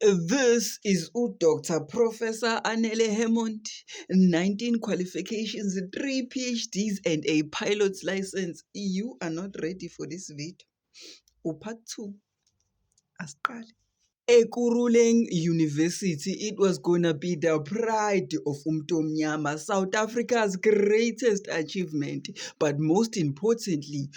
This is Dr. Professor Anele Hammond, 19 qualifications, 3 PhDs, and a pilot's license. You are not ready for this video. Part 2. Asiqale. Ekurhuleng University, it was gonna be the pride of Umtomnyama, South Africa's greatest achievement. But most importantly,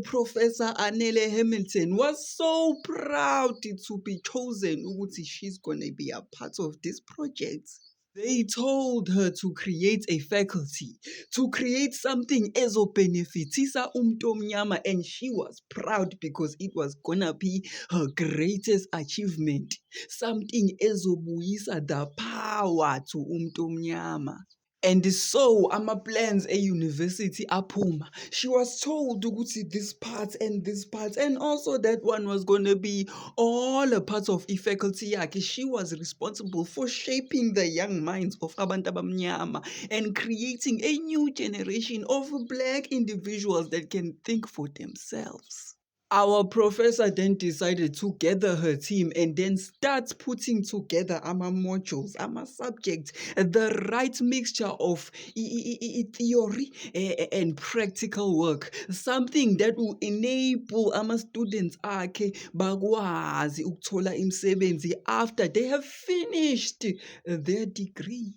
Professor Anele Hamilton was so proud to be chosen ukuthi she's gonna be a part of this project. They told her to create a faculty, to create something ezobenefitisa umntomnyama, and she was proud because it was gonna be her greatest achievement, something ezobuyisa the power to umntomnyama. And so, plans university aphuma. She was told ukuthi this part and this part, and also that one was going to be all a part of faculty yakhe. She was responsible for shaping the young minds of abantu abamnyama and creating a new generation of black individuals that can think for themselves. Our professor then decided to gather her team and then start putting together modules, subjects, the right mixture of theory and practical work, something that will enable students akhe bakwazi ukuthola imisebenzi after they have finished their degree.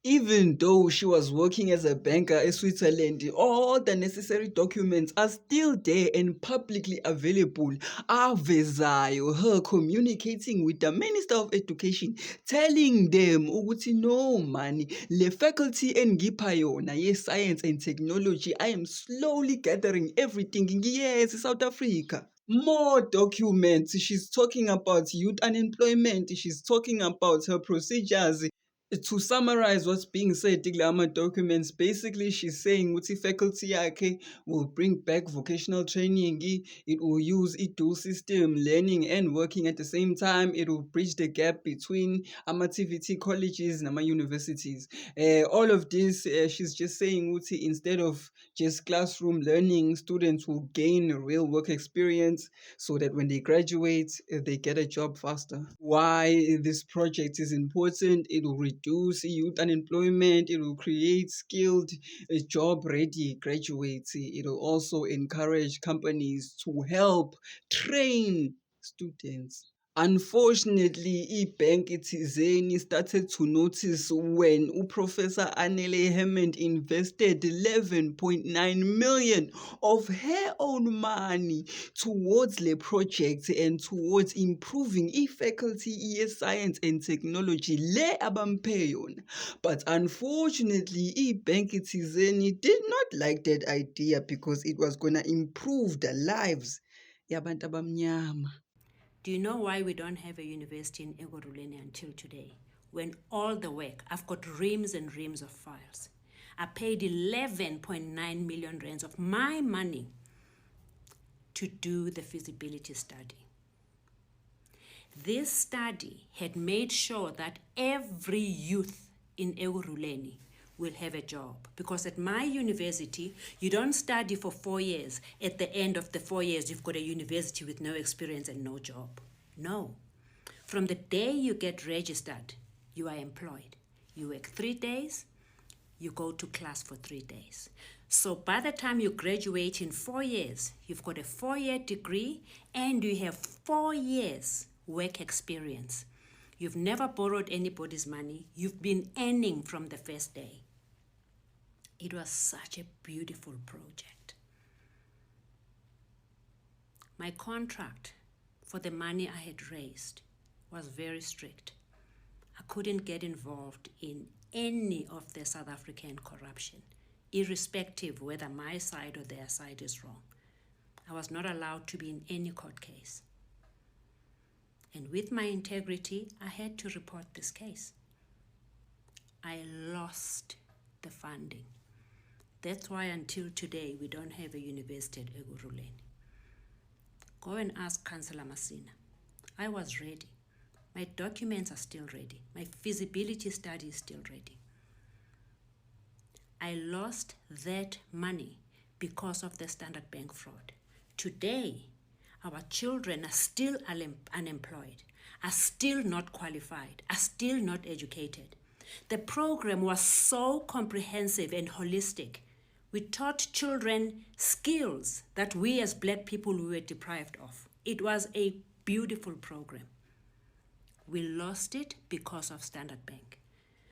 Even though she was working as a banker in Switzerland, all the necessary documents are still there and publicly available. Avezayo, her communicating with the Minister of Education, telling them ukuthi no money, le faculty engipha yona ye science and technology, I am slowly gathering everything. Yes, South Africa. More documents. She's talking about youth unemployment. She's talking about her procedures. To summarize what's being said, Diglama documents, basically she's saying ukuthi faculty yakhe will bring back vocational training. It will use dual system learning and working at the same time. It will bridge the gap between TVT colleges and universities. All of this, she's just saying ukuthi instead of just classroom learning, students will gain real work experience so that when they graduate, they get a job faster. Why this project is important? It will reduce youth unemployment. It will create skilled, job-ready graduates. It will also encourage companies to help train students. Unfortunately, iBank thizeni started to notice when Professor Anele Hammond invested 11.9 million of her own money towards the project and towards improving faculty science and technology le abamphe yona. But unfortunately, iBank thizeni did not like that idea because it was going to improve the lives yabantu abamnyama. Do you know why we don't have a university in Ekurhuleni until today? When all the work, I've got reams and reams of files. I paid 11.9 million rands of my money to do the feasibility study. This study had made sure that every youth in Ekurhuleni will have a job. Because at my university, you don't study for 4 years. At the end of the 4 years, you've got a university with no experience and no job. No. From the day you get registered, you are employed. You work 3 days, you go to class for 3 days. So by the time you graduate in 4 years, you've got a 4-year degree and you have 4 years work experience. You've never borrowed anybody's money. You've been earning from the first day. It was such a beautiful project. My contract for the money I had raised was very strict. I couldn't get involved in any of the South African corruption, irrespective whether my side or their side is wrong. I was not allowed to be in any court case. And with my integrity, I had to report this case. I lost the funding. That's why until today, we don't have a university at Ekurhuleni. Go and ask Councillor Masina. I was ready. My documents are still ready. My feasibility study is still ready. I lost that money because of the Standard Bank fraud. Today, our children are still unemployed. are still not qualified, are still not educated. The program was so comprehensive and holistic. We taught children skills that we as Black people were deprived of. It was a beautiful program. We lost it because of Standard Bank.